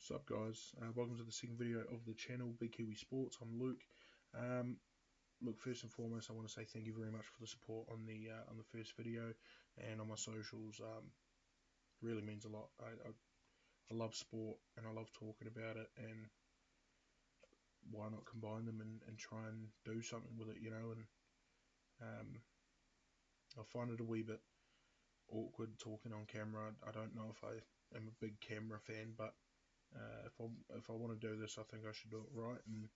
What's up, guys? Welcome to the second video of the channel, Kiwi Sports. I'm Luke. Look, first and foremost, I want to say thank you very much for the support on the first video and on my socials. Really means a lot. I love sport and I love talking about it, and why not combine them and try and do something with it, you know? And I find it a wee bit awkward talking on camera. I don't know if I am a big camera fan, but if I want to do this, I think I should do it right. And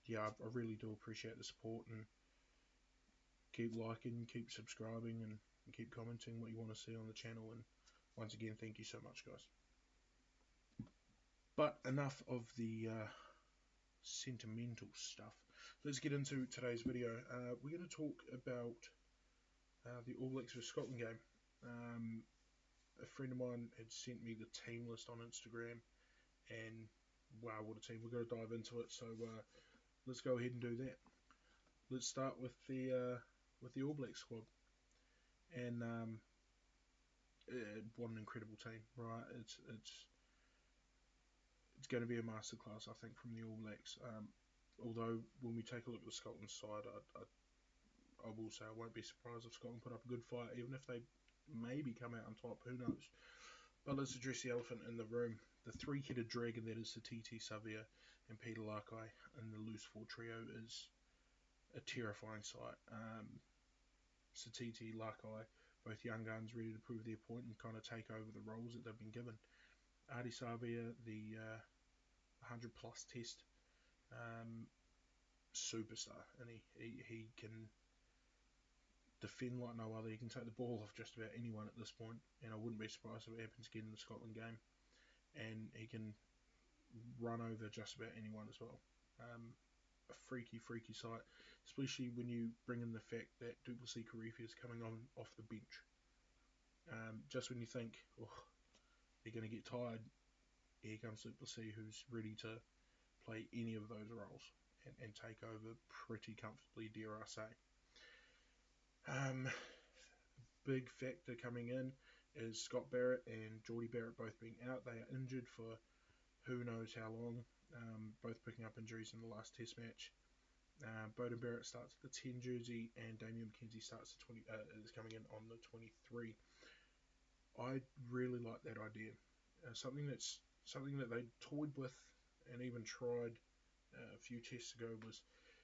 yeah, I really do appreciate the support, and keep liking, keep subscribing, and keep commenting what you want to see on the channel. And once again, thank you so much, guys. But enough of the sentimental stuff. Let's get into today's video. We're going to talk about the All Blacks vs Scotland game. A friend of mine had sent me the team list on Instagram, and wow, what a team. We're going to dive into it, so let's go ahead and do that. Let's start with the All Blacks squad. And what an incredible team, right? It's going to be a masterclass, I think, from the All Blacks. Although when we take a look at the Scotland side, I will say I won't be surprised if Scotland put up a good fight, even if they maybe come out on top, who knows. But let's address the elephant in the room. The three-headed dragon that is Satiti, Savia and Peter Lakai in the loose four trio is a terrifying sight. Satiti, Lakai, both young guns ready to prove their point and kind of take over the roles that they've been given. Ardie Savia, the 100 plus test superstar, and he can defend like no other. He can take the ball off just about anyone at this point, and I wouldn't be surprised if it happens again in the Scotland game. And he can run over just about anyone as well. A freaky sight, especially when you bring in the fact that du Plessis-Kirifi is coming on off the bench. Just when you think, oh, they're going to get tired, here comes du Plessis, who's ready to play any of those roles and take over pretty comfortably, dare I say. Big factor coming in is Scott Barrett and Jordie Barrett both being out. They are injured for who knows how long, both picking up injuries in the last test match. Beauden Barrett starts at the 10 jersey, and Damian McKenzie starts at 20. Is coming in on the 23. I really like that idea. Something that they toyed with and even tried a few tests ago was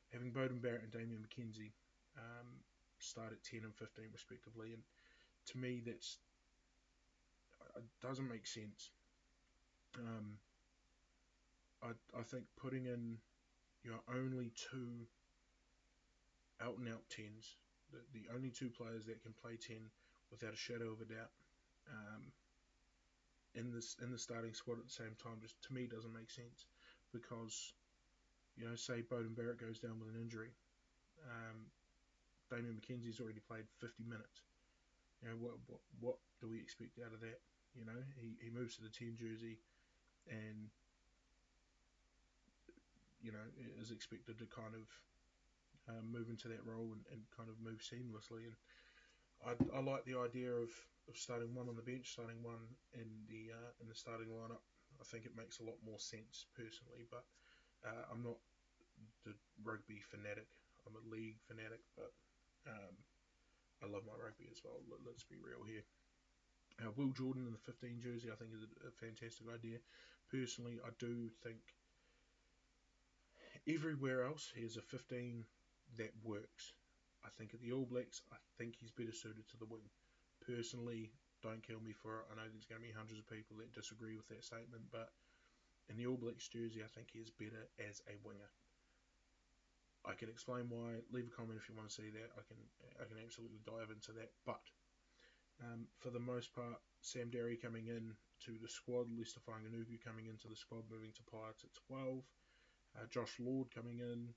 having Beauden Barrett and Damian McKenzie start at 10 and 15 respectively, and to me that doesn't make sense. I think putting in only two out and out 10s, the only two players that can play 10 without a shadow of a doubt, in the starting squad at the same time, just to me doesn't make sense. Because say Beauden Barrett goes down with an injury, Damian McKenzie's already played 50 minutes. What do we expect out of that? He moves to the 10 jersey and is expected to kind of move into that role and kind of move seamlessly. And I like the idea of starting one on the bench, starting one in the starting lineup. I think it makes a lot more sense personally, but I'm not the rugby fanatic. I'm a league fanatic, but I love my rugby as well. Let's be real here. Will Jordan in the 15 jersey, I think, is a fantastic idea. Personally, I do think everywhere else he has a 15 that works. I think at the All Blacks, I think he's better suited to the wing. Personally, don't kill me for it. I know there's going to be hundreds of people that disagree with that statement, but in the All Blacks jersey, I think he is better as a winger. I can explain why. Leave a comment if you want to see that. I can absolutely dive into that. But for the most part, Sam Derry coming in to the squad, Lester Fainga'anuku coming into the squad, moving to Pirates at 12. Josh Lord coming in.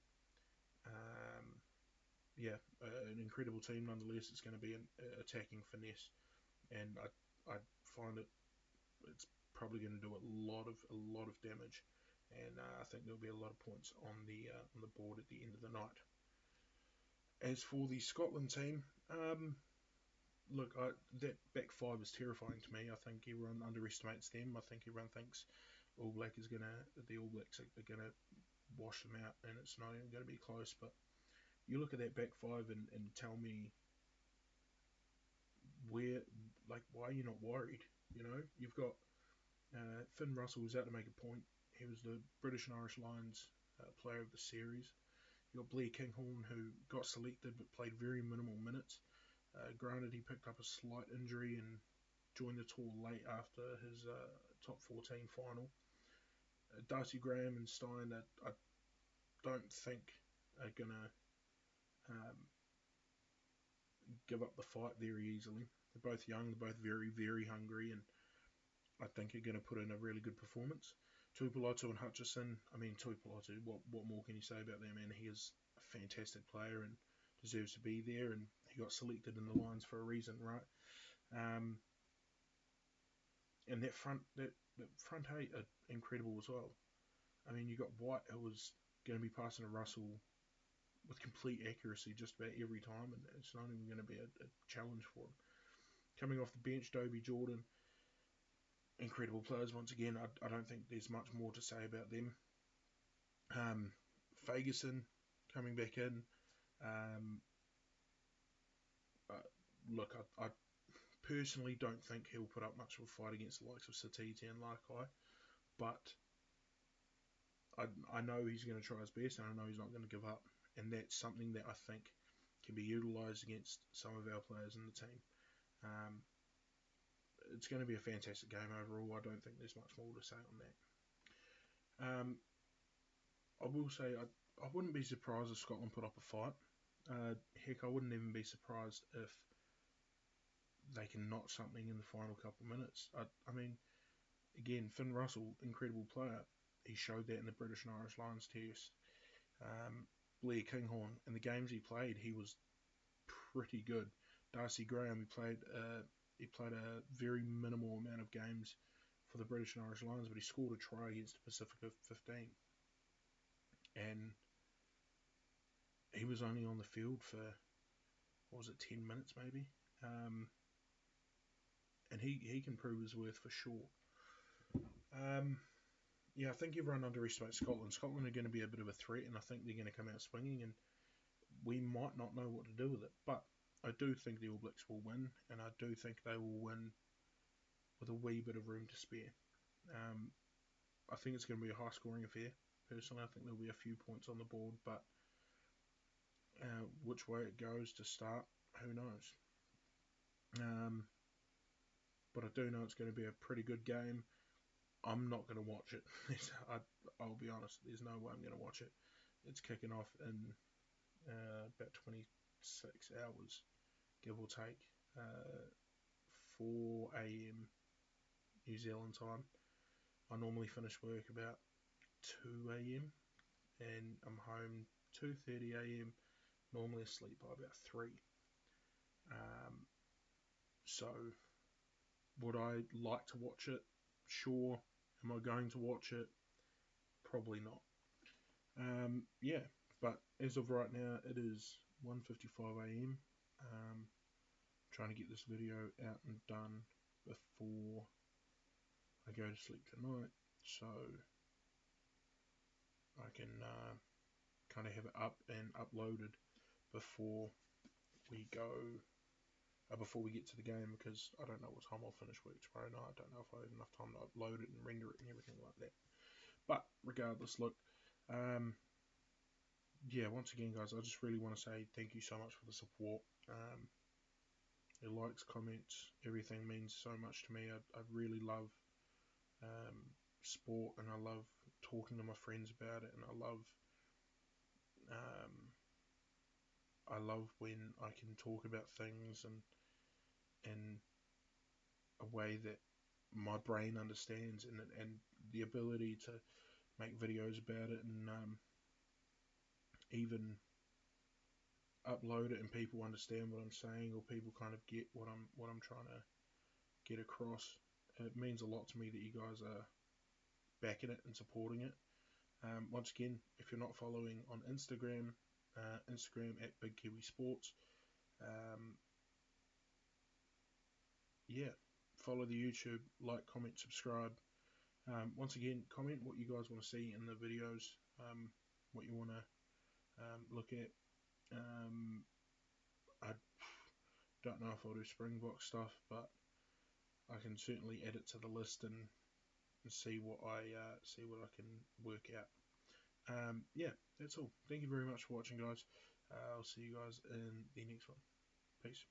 An incredible team nonetheless. It's going to be an attacking finesse, and I find it's probably going to do a lot of damage, and I think there'll be a lot of points on the board at the end of the night. As for the Scotland team, look, that back five is terrifying to me. I think everyone underestimates them. I think everyone thinks the All Blacks are gonna wash them out, and it's not even gonna be close. But you look at that back five and tell me where, like, why are you not worried? You know, you've got Finn Russell was out to make a point. He was the British and Irish Lions player of the series. You got Blair Kinghorn, who got selected but played very minimal minutes. Granted, he picked up a slight injury and joined the tour late after his top 14 final. Darcy Graham and Stein, I don't think are going to um, give up the fight very easily. They're both young, they're both very, very hungry, and I think are going to put in a really good performance. Tuipulotu and Hutchison, I mean, Tuipulotu, what more can you say about that, man? He is a fantastic player and deserves to be there, and he got selected in the Lions for a reason, right? And that front eight are incredible as well. I mean, you got White, who was going to be passing to Russell with complete accuracy just about every time, and it's not even going to be a challenge for him. Coming off the bench, Dobie Jordan, incredible players once again. I don't think there's much more to say about them. Fagerson coming back in. Look, I personally don't think he'll put up much of a fight against the likes of Satiti and Lakai, but I know he's going to try his best, and I know he's not going to give up, and that's something that I think can be utilised against some of our players in the team. It's going to be a fantastic game overall. I don't think there's much more to say on that. I will say I wouldn't be surprised if Scotland put up a fight. Heck, I wouldn't even be surprised if they can notch something in the final couple of minutes. I mean, again, Finn Russell, incredible player. He showed that in the British and Irish Lions test. Blair Kinghorn, in the games he played, he was pretty good. Darcy Graham, he played a very minimal amount of games for the British and Irish Lions, but he scored a try against the Pacifica 15. And he was only on the field for, what was it, 10 minutes maybe? And he can prove his worth for sure. Yeah, I think everyone underestimates Scotland. Scotland are going to be a bit of a threat, and I think they're going to come out swinging, and we might not know what to do with it. But I do think the All Blacks will win, and I do think they will win with a wee bit of room to spare. I think it's going to be a high-scoring affair. Personally, I think there'll be a few points on the board, but which way it goes to start, who knows? But I do know it's going to be a pretty good game. I'm not going to watch it. I'll be honest, there's no way I'm going to watch it. It's kicking off in about 26 hours, give or take, 4 a.m. New Zealand time. I normally finish work about 2 a.m. and I'm home 2:30 a.m. Normally asleep by about 3. So would I like to watch it? Sure. Am I going to watch it? Probably not. Yeah, but as of right now, it is 1:55 a.m. Trying to get this video out and done before I go to sleep tonight, so I can kind of have it up and uploaded before we get to the game, because I don't know what time I'll finish work tomorrow night. I don't know if I have enough time to upload it and render it and everything like that. But regardless, look, yeah, once again, guys, I just really want to say thank you so much for the support. Your likes, comments, everything means so much to me. I really love sport, and I love talking to my friends about it, and I love when I can talk about things and in a way that my brain understands, and the ability to make videos about it, and even upload it and people understand what I'm saying, or people kind of get what I'm trying to get across. It means a lot to me that you guys are backing it and supporting it. Once again, if you're not following on Instagram, Instagram at Big Kiwi Sports. yeah, follow the YouTube, like, comment, subscribe. Once again, comment what you guys want to see in the videos, what you want to look at. I don't know if I'll do Springbok stuff, but I can certainly add it to the list and see what I can work out. Yeah, that's all. Thank you very much for watching, guys. I'll see you guys in the next one. Peace.